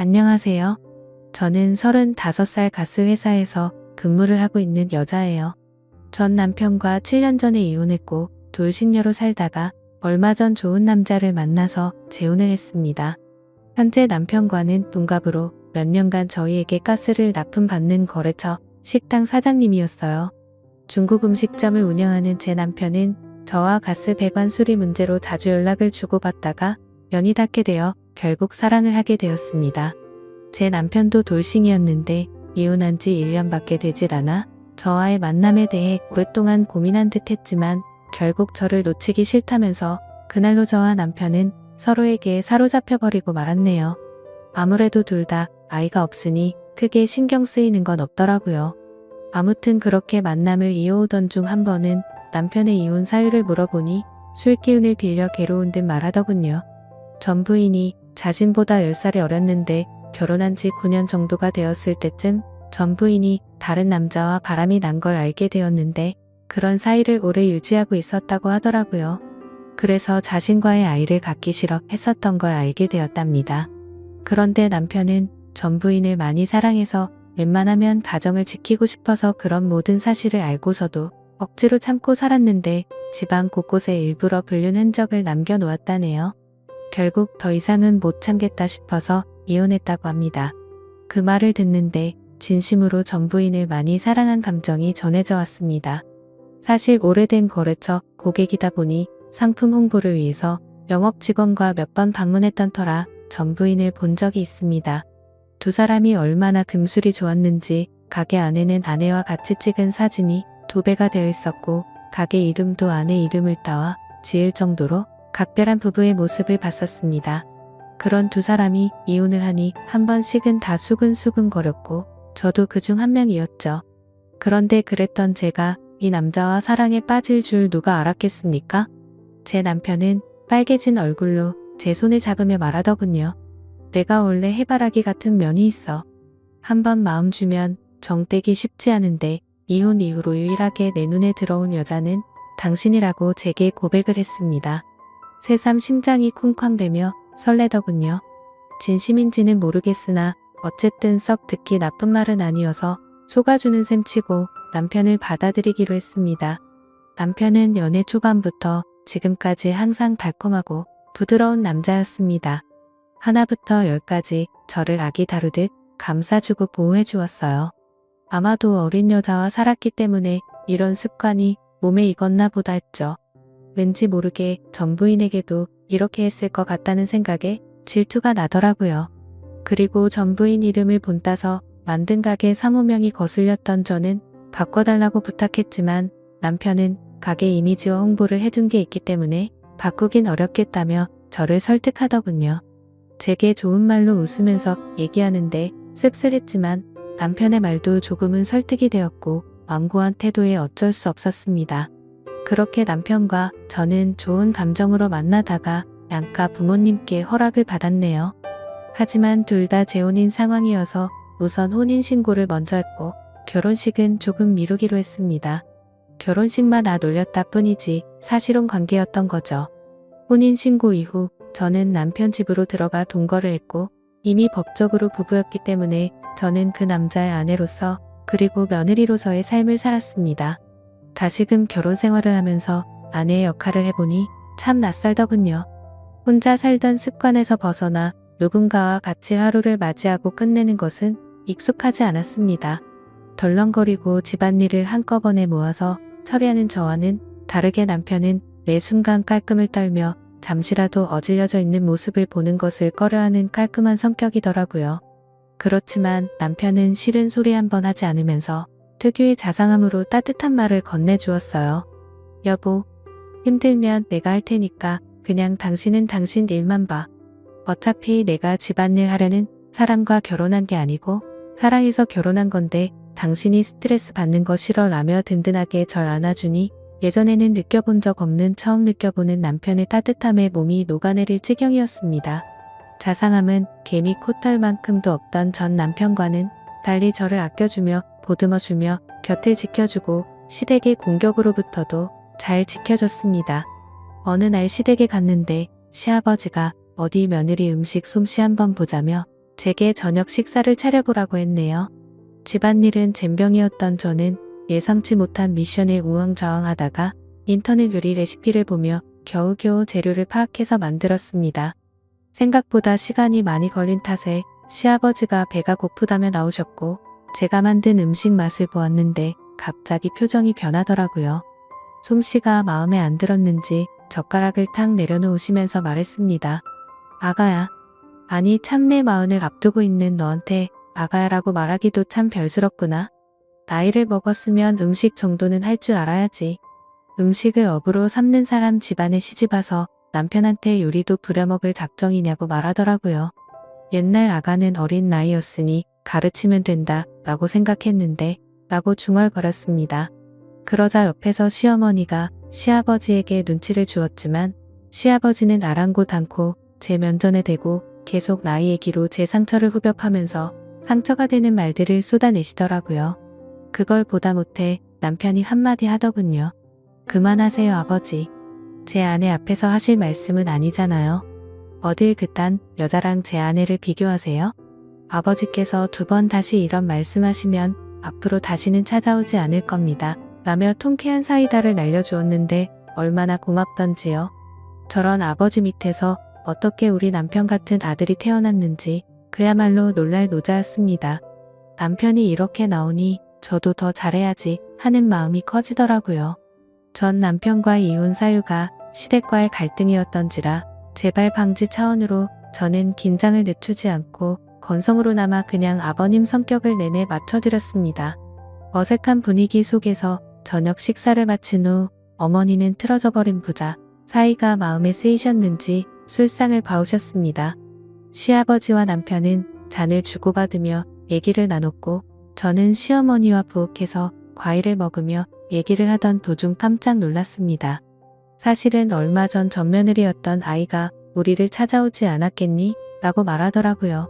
안녕하세요. 저는 35살 가스 회사에서 근무를 하고 있는 여자예요. 전 남편과 7년 전에 이혼했고 돌싱녀로 살다가 얼마 전 좋은 남자를 만나서 재혼을 했습니다. 현재 남편과는 동갑으로 몇 년간 저희에게 가스를 납품받는 거래처 식당 사장님이었어요. 중국 음식점을 운영하는 제 남편은 저와 가스 배관 수리 문제로 자주 연락을 주고받다가 연이 닿게 되어 결국 사랑을 하게 되었습니다. 제 남편도 돌싱이었는데 이혼한 지 1년밖에 되질 않아 저와의 만남에 대해 오랫동안 고민한 듯 했지만 결국 저를 놓치기 싫다면서 그날로 저와 남편은 서로에게 사로잡혀버리고 말았네요. 아무래도 둘 다 아이가 없으니 크게 신경 쓰이는 건 없더라고요. 아무튼 그렇게 만남을 이어오던 중 한 번은 남편의 이혼 사유를 물어보니 술 기운을 빌려 괴로운 듯 말하더군요. 전 부인이 자신보다 10살이 어렸는데 결혼한 지 9년 정도가 되었을 때쯤 전 부인이 다른 남자와 바람이 난 걸 알게 되었는데 그런 사이를 오래 유지하고 있었다고 하더라고요. 그래서 자신과의 아이를 갖기 싫어 했었던 걸 알게 되었답니다. 그런데 남편은 전 부인을 많이 사랑해서 웬만하면 가정을 지키고 싶어서 그런 모든 사실을 알고서도 억지로 참고 살았는데 집안 곳곳에 일부러 불륜 흔적을 남겨놓았다네요. 결국 더 이상은 못 참겠다 싶어서 이혼했다고 합니다. 그 말을 듣는데 진심으로 전 부인을 많이 사랑한 감정이 전해져 왔습니다. 사실 오래된 거래처 고객이다 보니 상품 홍보를 위해서 영업 직원과 몇 번 방문했던 터라 전 부인을 본 적이 있습니다. 두 사람이 얼마나 금술이 좋았는지 가게 안에는 아내와 같이 찍은 사진이 도배가 되어 있었고 가게 이름도 아내 이름을 따와 지을 정도로 각별한 부부의 모습을 봤었습니다. 그런 두 사람이 이혼을 하니 한 번씩은 다 수근수근 거렸고 저도 그중 한 명이었죠. 그런데 그랬던 제가 이 남자와 사랑에 빠질 줄 누가 알았겠습니까? 제 남편은 빨개진 얼굴로 제 손을 잡으며 말하더군요. 내가 원래 해바라기 같은 면이 있어. 한번 마음 주면 정 떼기 쉽지 않은데 이혼 이후로 유일하게 내 눈에 들어온 여자는 당신이라고 제게 고백을 했습니다. 새삼 심장이 쿵쾅대며 설레더군요. 진심인지는 모르겠으나 어쨌든 썩 듣기 나쁜 말은 아니어서 속아주는 셈 치고 남편을 받아들이기로 했습니다. 남편은 연애 초반부터 지금까지 항상 달콤하고 부드러운 남자였습니다. 하나부터 열까지 저를 아기 다루듯 감싸주고 보호해 주었어요. 아마도 어린 여자와 살았기 때문에 이런 습관이 몸에 익었나 보다 했죠. 왠지 모르게 전 부인에게도 이렇게 했을 것 같다는 생각에 질투가 나더라고요. 그리고 전 부인 이름을 본따서 만든 가게 상호명이 거슬렸던 저는 바꿔달라고 부탁했지만 남편은 가게 이미지와 홍보를 해둔 게 있기 때문에 바꾸긴 어렵겠다며 저를 설득하더군요. 제게 좋은 말로 웃으면서 얘기하는데 씁쓸했지만 남편의 말도 조금은 설득이 되었고 완고한 태도에 어쩔 수 없었습니다. 그렇게 남편과 저는 좋은 감정으로 만나다가 양가 부모님께 허락을 받았네요. 하지만 둘 다 재혼인 상황이어서 우선 혼인신고를 먼저 했고 결혼식은 조금 미루기로 했습니다. 결혼식만 올렸다 뿐이지 사실혼 관계였던 거죠. 혼인신고 이후 저는 남편 집으로 들어가 동거를 했고 이미 법적으로 부부였기 때문에 저는 그 남자의 아내로서 그리고 며느리로서의 삶을 살았습니다. 다시금 결혼 생활을 하면서 아내의 역할을 해보니 참 낯설더군요. 혼자 살던 습관에서 벗어나 누군가와 같이 하루를 맞이하고 끝내는 것은 익숙하지 않았습니다. 덜렁거리고 집안일을 한꺼번에 모아서 처리하는 저와는 다르게 남편은 매 순간 깔끔을 떨며 잠시라도 어질려져 있는 모습을 보는 것을 꺼려하는 깔끔한 성격이더라고요. 그렇지만 남편은 싫은 소리 한 번 하지 않으면서 특유의 자상함으로 따뜻한 말을 건네주었어요. 여보, 힘들면 내가 할 테니까 그냥 당신은 당신 일만 봐. 어차피 내가 집안일 하려는 사람과 결혼한 게 아니고 사랑해서 결혼한 건데 당신이 스트레스 받는 거 싫어라며 든든하게 절 안아주니 예전에는 느껴본 적 없는 처음 느껴보는 남편의 따뜻함에 몸이 녹아내릴 지경이었습니다. 자상함은 개미 코털만큼도 없던 전 남편과는 달리 저를 아껴주며 보듬어주며 곁을 지켜주고 시댁의 공격으로부터도 잘 지켜줬습니다. 어느 날 시댁에 갔는데 시아버지가 어디 며느리 음식 솜씨 한번 보자며 제게 저녁 식사를 차려보라고 했네요. 집안일은 젬병이었던 저는 예상치 못한 미션에 우왕좌왕하다가 인터넷 요리 레시피를 보며 겨우겨우 재료를 파악해서 만들었습니다. 생각보다 시간이 많이 걸린 탓에 시아버지가 배가 고프다며 나오셨고 제가 만든 음식 맛을 보았는데 갑자기 표정이 변하더라고요. 솜씨가 마음에 안 들었는지 젓가락을 탁 내려놓으시면서 말했습니다. 아가야. 아니 참 내 마흔을 앞두고 있는 너한테 아가야라고 말하기도 참 별스럽구나. 나이를 먹었으면 음식 정도는 할 줄 알아야지. 음식을 업으로 삼는 사람 집안에 시집와서 남편한테 요리도 부려먹을 작정이냐고 말하더라고요. 옛날 아가는 어린 나이였으니 가르치면 된다 라고 생각했는데 라고 중얼거렸습니다. 그러자 옆에서 시어머니가 시아버지에게 눈치를 주었지만 시아버지는 아랑곳 않고 제 면전에 대고 계속 나이 얘기로 제 상처를 후벼파면서 상처가 되는 말들을 쏟아내시더라고요. 그걸 보다 못해 남편이 한마디 하더군요. 그만하세요 아버지. 제 아내 앞에서 하실 말씀은 아니잖아요. 어딜 그딴 여자랑 제 아내를 비교하세요? 아버지께서 2번 다시 이런 말씀하시면 앞으로 다시는 찾아오지 않을 겁니다. 라며 통쾌한 사이다를 날려주었는데 얼마나 고맙던지요. 저런 아버지 밑에서 어떻게 우리 남편 같은 아들이 태어났는지 그야말로 놀랄 노자였습니다. 남편이 이렇게 나오니 저도 더 잘해야지 하는 마음이 커지더라고요. 전 남편과의 이혼 사유가 시댁과의 갈등이었던지라 재발 방지 차원으로 저는 긴장을 늦추지 않고 건성으로나마 그냥 아버님 성격을 내내 맞춰드렸습니다. 어색한 분위기 속에서 저녁 식사를 마친 후 어머니는 틀어져 버린 부자 사이가 마음에 쓰이셨는지 술상을 봐오셨습니다. 시아버지와 남편은 잔을 주고받으며 얘기를 나눴고 저는 시어머니와 부엌에서 과일을 먹으며 얘기를 하던 도중 깜짝 놀랐습니다. 사실은 얼마 전 맏며느리였던 아이가 우리를 찾아오지 않았겠니? 라고 말하더라고요.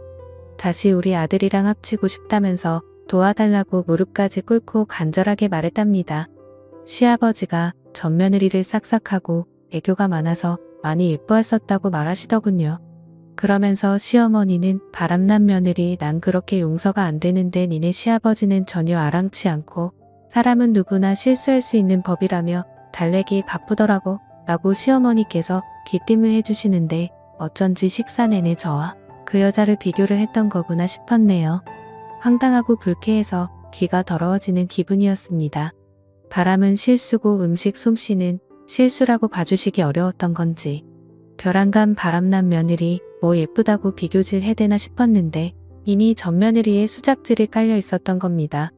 다시 우리 아들이랑 합치고 싶다면서 도와달라고 무릎까지 꿇고 간절하게 말했답니다. 시아버지가 맏며느리를 싹싹하고 애교가 많아서 많이 예뻐했었다고 말하시더군요. 그러면서 시어머니는 바람난 며느리 난 그렇게 용서가 안 되는데 니네 시아버지는 전혀 아랑치 않고 사람은 누구나 실수할 수 있는 법이라며 달래기 바쁘더라고 라고 시어머니께서 귀띔을 해주시는데 어쩐지 식사 내내 저와 그 여자를 비교를 했던 거구나 싶었네요. 황당하고 불쾌해서 귀가 더러워지는 기분이었습니다. 바람은 실수고 음식 솜씨는 실수라고 봐주시기 어려웠던 건지 벼랑간 바람난 며느리 뭐 예쁘다고 비교질 해대나 싶었는데 이미 맏며느리의 수작질이 깔려 있었던 겁니다.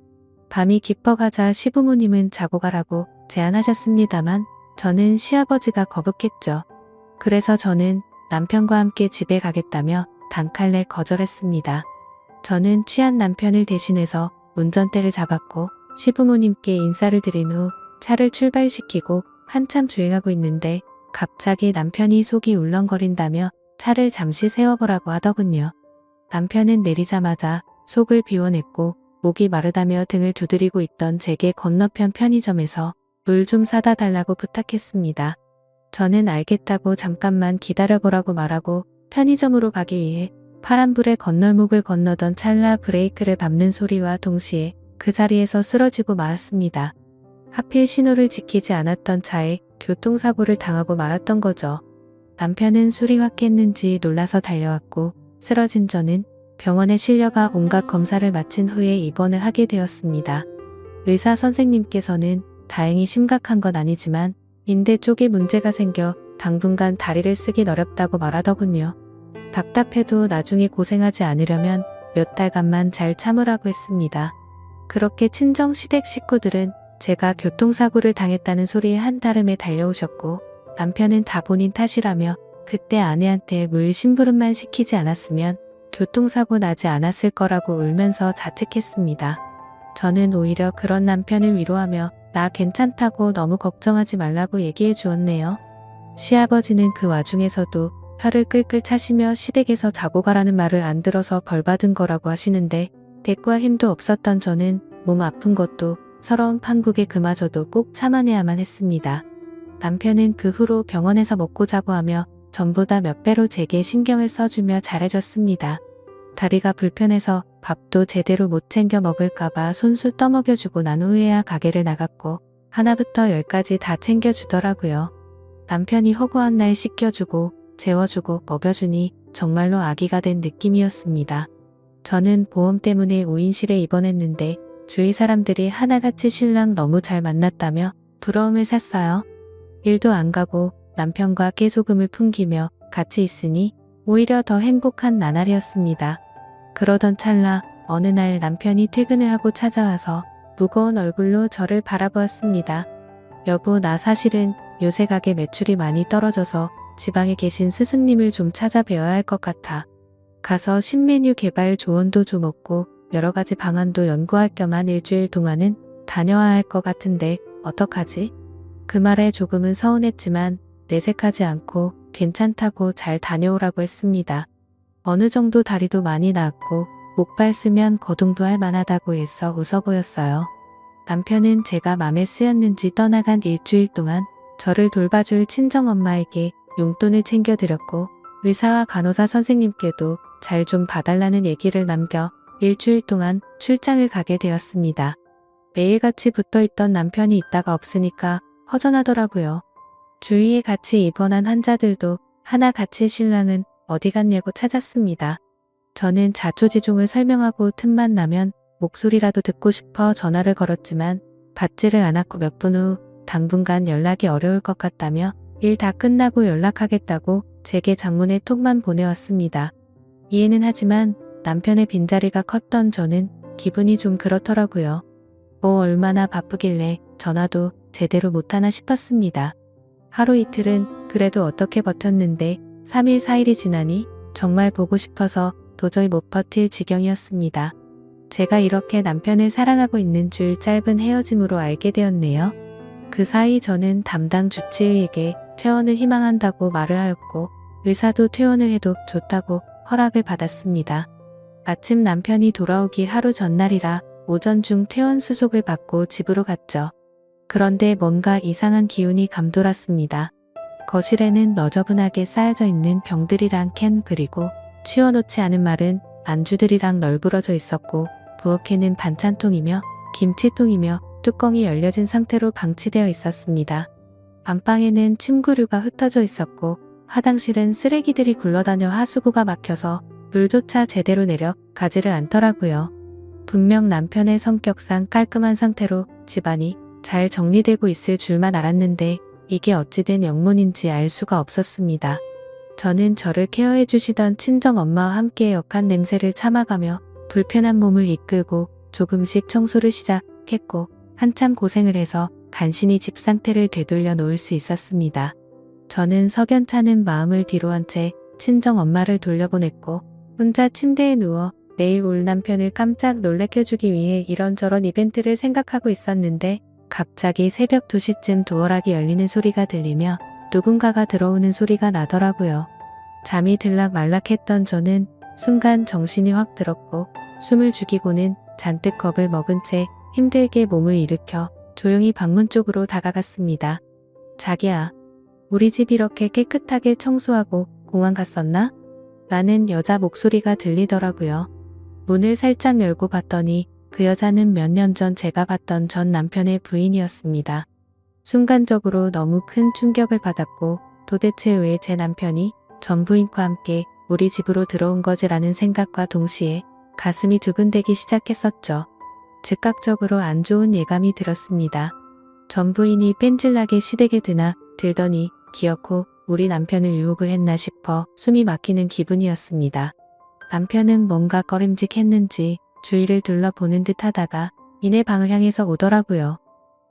밤이 깊어가자 시부모님은 자고 가라고 제안하셨습니다만 저는 시아버지가 거북했죠. 그래서 저는 남편과 함께 집에 가겠다며 단칼에 거절했습니다. 저는 취한 남편을 대신해서 운전대를 잡았고 시부모님께 인사를 드린 후 차를 출발시키고 한참 주행하고 있는데 갑자기 남편이 속이 울렁거린다며 차를 잠시 세워보라고 하더군요. 남편은 내리자마자 속을 비워냈고 목이 마르다며 등을 두드리고 있던 제게 건너편 편의점에서 물 좀 사다 달라고 부탁했습니다. 저는 알겠다고 잠깐만 기다려보라고 말하고 편의점으로 가기 위해 파란불에 건널목을 건너던 찰나 브레이크를 밟는 소리와 동시에 그 자리에서 쓰러지고 말았습니다. 하필 신호를 지키지 않았던 차에 교통사고를 당하고 말았던 거죠. 남편은 술이 확 깼는지 놀라서 달려왔고 쓰러진 저는 병원에 실려가 온갖 검사를 마친 후에 입원을 하게 되었습니다. 의사 선생님께서는 다행히 심각한 건 아니지만 인대 쪽에 문제가 생겨 당분간 다리를 쓰긴 어렵다고 말하더군요. 답답해도 나중에 고생하지 않으려면 몇 달간만 잘 참으라고 했습니다. 그렇게 친정 시댁 식구들은 제가 교통사고를 당했다는 소리에 한달음에 달려오셨고 남편은 다 본인 탓이라며 그때 아내한테 물 심부름만 시키지 않았으면 교통사고 나지 않았을 거라고 울면서 자책했습니다. 저는 오히려 그런 남편을 위로하며 나 괜찮다고 너무 걱정하지 말라고 얘기해 주었네요. 시아버지는 그 와중에서도 혀를 끌끌 차시며 시댁에서 자고 가라는 말을 안 들어서 벌받은 거라고 하시는데 대꾸할 힘도 없었던 저는 몸 아픈 것도 서러운 판국에 그마저도 꼭 참아내야만 했습니다. 남편은 그 후로 병원에서 먹고 자고 하며 전보다 몇 배로 제게 신경을 써주며 잘해줬습니다. 다리가 불편해서 밥도 제대로 못 챙겨 먹을까봐 손수 떠먹여주고 난 후에야 가게를 나갔고 하나부터 열까지 다 챙겨주더라고요. 남편이 허구한 날 씻겨주고 재워주고 먹여주니 정말로 아기가 된 느낌이었습니다. 저는 보험 때문에 5인실에 입원했는데 주위 사람들이 하나같이 신랑 너무 잘 만났다며 부러움을 샀어요. 일도 안 가고 남편과 깨소금을 풍기며 같이 있으니 오히려 더 행복한 나날이었습니다. 그러던 찰나 어느 날 남편이 퇴근을 하고 찾아와서 무거운 얼굴로 저를 바라보았습니다. 여보, 나 사실은 요새 가게 매출이 많이 떨어져서 지방에 계신 스승님을 좀 찾아뵈어야 할 것 같아. 가서 신메뉴 개발 조언도 좀 얻고 여러 가지 방안도 연구할 겸 한 일주일 동안은 다녀와야 할 것 같은데 어떡하지? 그 말에 조금은 서운했지만 내색하지 않고 괜찮다고 잘 다녀오라고 했습니다. 어느 정도 다리도 많이 나았고 목발 쓰면 거동도 할 만하다고 해서 웃어 보였어요. 남편은 제가 맘에 쓰였는지 떠나간 일주일 동안 저를 돌봐줄 친정엄마에게 용돈을 챙겨드렸고 의사와 간호사 선생님께도 잘 좀 봐달라는 얘기를 남겨 일주일 동안 출장을 가게 되었습니다. 매일같이 붙어있던 남편이 있다가 없으니까 허전하더라고요. 주위에 같이 입원한 환자들도 하나같이 신랑은 어디 갔냐고 찾았습니다. 저는 자초지종을 설명하고 틈만 나면 목소리라도 듣고 싶어 전화를 걸었지만 받지를 않았고 몇 분 후 당분간 연락이 어려울 것 같다며 일 다 끝나고 연락하겠다고 제게 장문의 톡만 보내왔습니다. 이해는 하지만 남편의 빈자리가 컸던 저는 기분이 좀 그렇더라고요. 뭐 얼마나 바쁘길래 전화도 제대로 못하나 싶었습니다. 하루 이틀은 그래도 어떻게 버텼는데 3일 4일이 지나니 정말 보고 싶어서 도저히 못 버틸 지경이었습니다. 제가 이렇게 남편을 사랑하고 있는 줄 짧은 헤어짐으로 알게 되었네요. 그 사이 저는 담당 주치의에게 퇴원을 희망한다고 말을 하였고 의사도 퇴원을 해도 좋다고 허락을 받았습니다. 마침 남편이 돌아오기 하루 전날이라 오전 중 퇴원 수속을 받고 집으로 갔죠. 그런데 뭔가 이상한 기운이 감돌았습니다. 거실에는 너저분하게 쌓여져 있는 병들이랑 캔 그리고 치워놓지 않은 마른 안주들이랑 널브러져 있었고 부엌에는 반찬통이며 김치통이며 뚜껑이 열려진 상태로 방치되어 있었습니다. 안방에는 침구류가 흩어져 있었고 화장실은 쓰레기들이 굴러다녀 하수구가 막혀서 물조차 제대로 내려 가지를 않더라고요. 분명 남편의 성격상 깔끔한 상태로 집안이 잘 정리되고 있을 줄만 알았는데 이게 어찌된 영문인지 알 수가 없었습니다. 저는 저를 케어해 주시던 친정엄마와 함께 역한 냄새를 참아가며 불편한 몸을 이끌고 조금씩 청소를 시작했고 한참 고생을 해서 간신히 집 상태를 되돌려 놓을 수 있었습니다. 저는 석연찮은 마음을 뒤로한 채 친정엄마를 돌려보냈고 혼자 침대에 누워 내일 올 남편을 깜짝 놀래켜주기 위해 이런저런 이벤트를 생각하고 있었는데 갑자기 새벽 2시쯤 도어락이 열리는 소리가 들리며 누군가가 들어오는 소리가 나더라고요. 잠이 들락말락했던 저는 순간 정신이 확 들었고 숨을 죽이고는 잔뜩 겁을 먹은 채 힘들게 몸을 일으켜 조용히 방문 쪽으로 다가갔습니다. 자기야, 우리 집 이렇게 깨끗하게 청소하고 공항 갔었나? 라는 여자 목소리가 들리더라고요. 문을 살짝 열고 봤더니 그 여자는 몇 년 전 제가 봤던 전 남편의 부인이었습니다. 순간적으로 너무 큰 충격을 받았고 도대체 왜 제 남편이 전 부인과 함께 우리 집으로 들어온 거지라는 생각과 동시에 가슴이 두근대기 시작했었죠. 즉각적으로 안 좋은 예감이 들었습니다. 전 부인이 뺀질나게 시댁에 들더니 기어코 우리 남편을 유혹을 했나 싶어 숨이 막히는 기분이었습니다. 남편은 뭔가 꺼림직했는지 주위를 둘러보는 듯 하다가 이내 방을 향해서 오더라고요.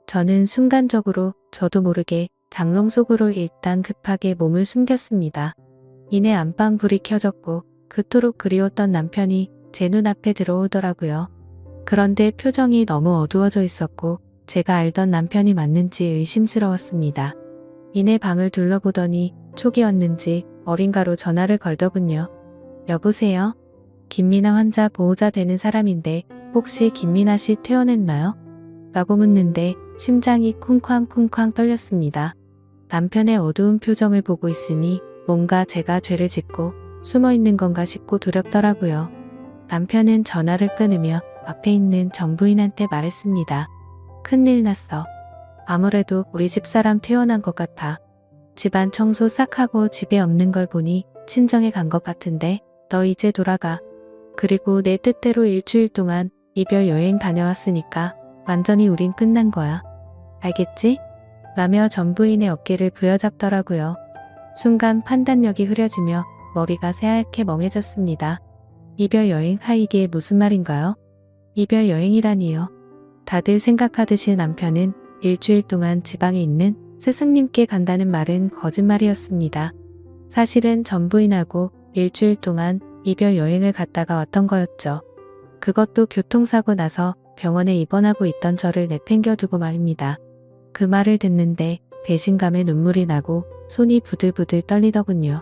저는 순간적으로 저도 모르게 장롱 속으로 일단 급하게 몸을 숨겼습니다. 이내 안방 불이 켜졌고 그토록 그리웠던 남편이 제 눈앞에 들어오더라고요. 그런데 표정이 너무 어두워져 있었고 제가 알던 남편이 맞는지 의심스러웠습니다. 이내 방을 둘러보더니 촉이었는지 어딘가로 전화를 걸더군요. 여보세요? 김미나 환자 보호자 되는 사람인데 혹시 김미나 씨 퇴원했나요? 라고 묻는데 심장이 쿵쾅쿵쾅 떨렸습니다. 남편의 어두운 표정을 보고 있으니 뭔가 제가 죄를 짓고 숨어 있는 건가 싶고 두렵더라고요. 남편은 전화를 끊으며 앞에 있는 전 부인한테 말했습니다. 큰일 났어. 아무래도 우리 집사람 퇴원한 것 같아. 집안 청소 싹 하고 집에 없는 걸 보니 친정에 간 것 같은데 너 이제 돌아가. 그리고 내 뜻대로 일주일 동안 이별 여행 다녀왔으니까 완전히 우린 끝난 거야. 알겠지? 라며 전 부인의 어깨를 부여잡더라고요. 순간 판단력이 흐려지며 머리가 새하얗게 멍해졌습니다. 이별 여행? 이게 무슨 말인가요? 이별 여행이라니요. 다들 생각하듯이 남편은 일주일 동안 지방에 있는 스승님께 간다는 말은 거짓말이었습니다. 사실은 전 부인하고 일주일 동안 이별 여행을 갔다가 왔던 거였죠. 그것도 교통사고 나서 병원에 입원하고 있던 저를 내팽겨두고 말입니다. 그 말을 듣는데 배신감에 눈물이 나고 손이 부들부들 떨리더군요.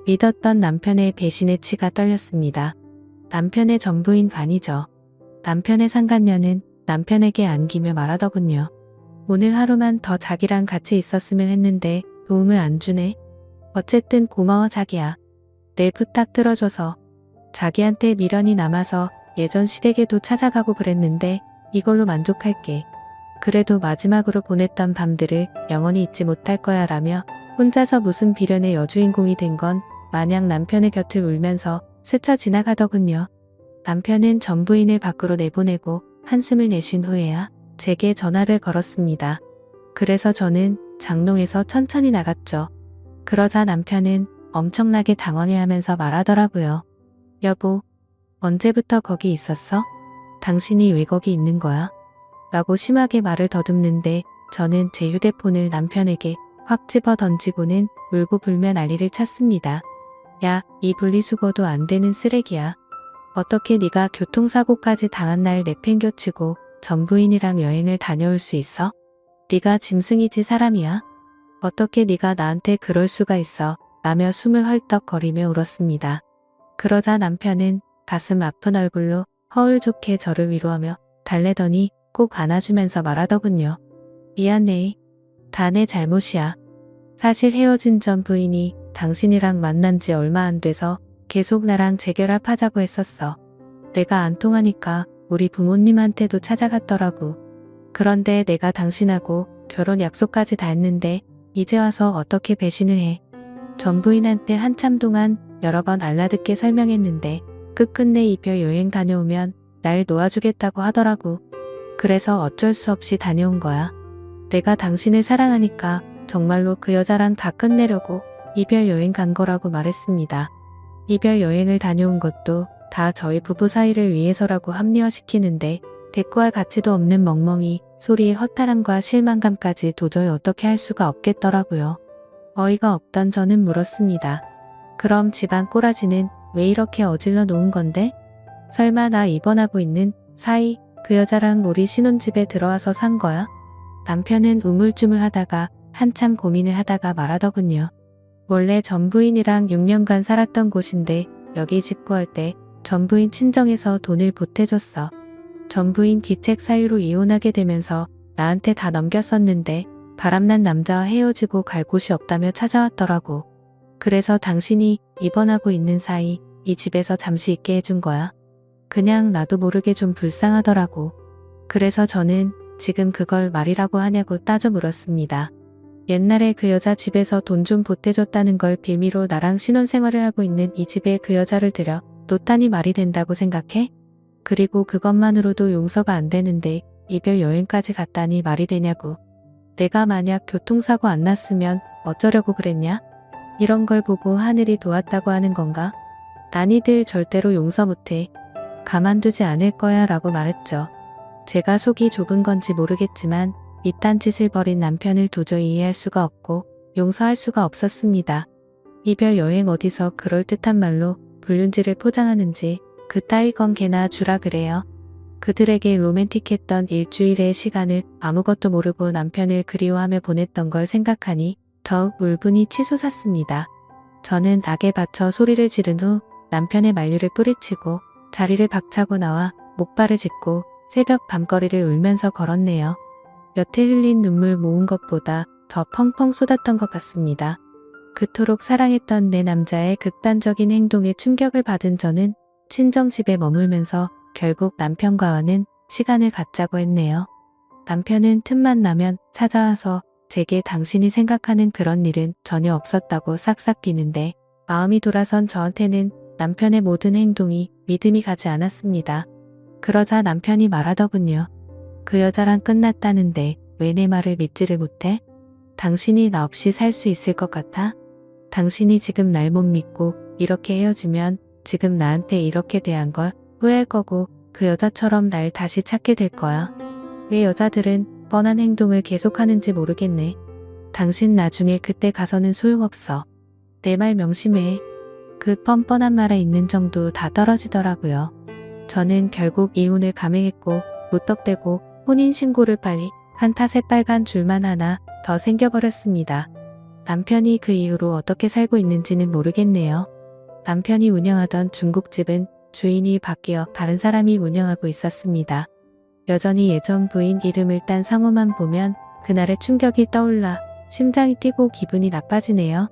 믿었던 남편의 배신의 치가 떨렸습니다. 남편의 전부인 아니죠. 남편의 상간녀는 남편에게 안기며 말하더군요. 오늘 하루만 더 자기랑 같이 있었으면 했는데 도움을 안 주네. 어쨌든 고마워 자기야. 내 부탁 들어줘서. 자기한테 미련이 남아서 예전 시댁에도 찾아가고 그랬는데 이걸로 만족할게. 그래도 마지막으로 보냈던 밤들을 영원히 잊지 못할 거야 라며 혼자서 무슨 비련의 여주인공이 된 건 마냥 남편의 곁을 울면서 스쳐 지나가더군요. 남편은 전 부인을 밖으로 내보내고 한숨을 내쉰 후에야 제게 전화를 걸었습니다. 그래서 저는 장롱에서 천천히 나갔죠. 그러자 남편은 엄청나게 당황해하면서 말하더라고요. 여보, 언제부터 거기 있었어? 당신이 왜 거기 있는 거야? 라고 심하게 말을 더듬는데 저는 제 휴대폰을 남편에게 확 집어 던지고는 울고 불며 난리를 쳤습니다. 야, 이 분리수거도 안 되는 쓰레기야. 어떻게 네가 교통사고까지 당한 날 내팽겨치고 전 부인이랑 여행을 다녀올 수 있어? 네가 짐승이지 사람이야? 어떻게 네가 나한테 그럴 수가 있어? 라며 숨을 헐떡거리며 울었습니다. 그러자 남편은 가슴 아픈 얼굴로 허울 좋게 저를 위로하며 달래더니 꼭 안아주면서 말하더군요. 미안해. 다 내 잘못이야. 사실 헤어진 전 부인이 당신이랑 만난 지 얼마 안 돼서 계속 나랑 재결합하자고 했었어. 내가 안 통하니까 우리 부모님한테도 찾아갔더라고. 그런데 내가 당신하고 결혼 약속까지 다 했는데 이제 와서 어떻게 배신을 해. 전 부인한테 한참 동안 여러 번 알라듣게 설명했는데 끝끝내 이별 여행 다녀오면 날 놓아주겠다고 하더라고. 그래서 어쩔 수 없이 다녀온 거야. 내가 당신을 사랑하니까 정말로 그 여자랑 다 끝내려고 이별 여행 간 거라고 말했습니다. 이별 여행을 다녀온 것도 다 저희 부부 사이를 위해서라고 합리화시키는데 대꾸할 가치도 없는 멍멍이 소리에 허탈함과 실망감까지 도저히 어떻게 할 수가 없겠더라고요. 어이가 없던 저는 물었습니다. 그럼 집안 꼬라지는 왜 이렇게 어질러 놓은 건데? 설마 나 입원하고 있는 사이 그 여자랑 우리 신혼집에 들어와서 산 거야? 남편은 우물쭈물 하다가 한참 고민을 하다가 말하더군요. 원래 전 부인이랑 6년간 살았던 곳인데 여기 집 구할 때 전 부인 친정에서 돈을 보태줬어. 전 부인 귀책 사유로 이혼하게 되면서 나한테 다 넘겼었는데 바람난 남자와 헤어지고 갈 곳이 없다며 찾아왔더라고. 그래서 당신이 입원하고 있는 사이 이 집에서 잠시 있게 해준 거야. 그냥 나도 모르게 좀 불쌍하더라고. 그래서 저는 지금 그걸 말이라고 하냐고 따져 물었습니다. 옛날에 그 여자 집에서 돈 좀 보태줬다는 걸 빌미로 나랑 신혼생활을 하고 있는 이 집에 그 여자를 들여 놓다니 말이 된다고 생각해? 그리고 그것만으로도 용서가 안 되는데 이별 여행까지 갔다니 말이 되냐고. 내가 만약 교통사고 안 났으면 어쩌려고 그랬냐? 이런 걸 보고 하늘이 도왔다고 하는 건가? 난 이들 절대로 용서 못해. 가만두지 않을 거야 라고 말했죠. 제가 속이 좁은 건지 모르겠지만 이딴 짓을 벌인 남편을 도저히 이해할 수가 없고 용서할 수가 없었습니다. 이별 여행 어디서 그럴듯한 말로 불륜지를 포장하는지 그따위 건 개나 주라 그래요. 그들에게 로맨틱했던 일주일의 시간을 아무것도 모르고 남편을 그리워하며 보냈던 걸 생각하니 더욱 울분이 치솟았습니다. 저는 악에 받쳐 소리를 지른 후 남편의 만류를 뿌리치고 자리를 박차고 나와 목발을 짚고 새벽 밤거리를 울면서 걸었네요. 여태 흘린 눈물 모은 것보다 더 펑펑 쏟았던 것 같습니다. 그토록 사랑했던 내 남자의 극단적인 행동에 충격을 받은 저는 친정집에 머물면서 결국 남편과는 시간을 갖자고 했네요. 남편은 틈만 나면 찾아와서 제게 당신이 생각하는 그런 일은 전혀 없었다고 싹싹 비는데 마음이 돌아선 저한테는 남편의 모든 행동이 믿음이 가지 않았습니다. 그러자 남편이 말하더군요. 그 여자랑 끝났다는데 왜 내 말을 믿지를 못해? 당신이 나 없이 살 수 있을 것 같아? 당신이 지금 날 못 믿고 이렇게 헤어지면 지금 나한테 이렇게 대한 걸 후회할 거고 그 여자처럼 날 다시 찾게 될 거야. 왜 여자들은 뻔한 행동을 계속하는지 모르겠네. 당신 나중에 그때 가서는 소용없어. 내 말 명심해. 그 뻔뻔한 말에 있는 정도 다 떨어지더라고요. 저는 결국 이혼을 감행했고 무턱대고 혼인신고를 빨리 한 탓에 빨간 줄만 하나 더 생겨버렸습니다. 남편이 그 이후로 어떻게 살고 있는지는 모르겠네요. 남편이 운영하던 중국집은 주인이 바뀌어 다른 사람이 운영하고 있었습니다. 여전히 예전 부인 이름을 딴 상호만 보면 그날의 충격이 떠올라 심장이 뛰고 기분이 나빠지네요.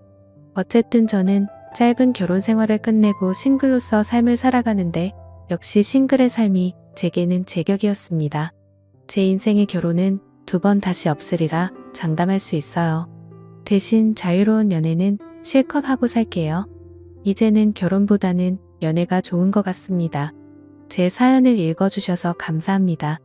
어쨌든 저는 짧은 결혼 생활을 끝내고 싱글로서 삶을 살아가는데 역시 싱글의 삶이 제게는 제격이었습니다. 제 인생의 결혼은 2번 다시 없으리라 장담할 수 있어요. 대신 자유로운 연애는 실컷 하고 살게요. 이제는 결혼보다는 연애가 좋은 것 같습니다. 제 사연을 읽어주셔서 감사합니다.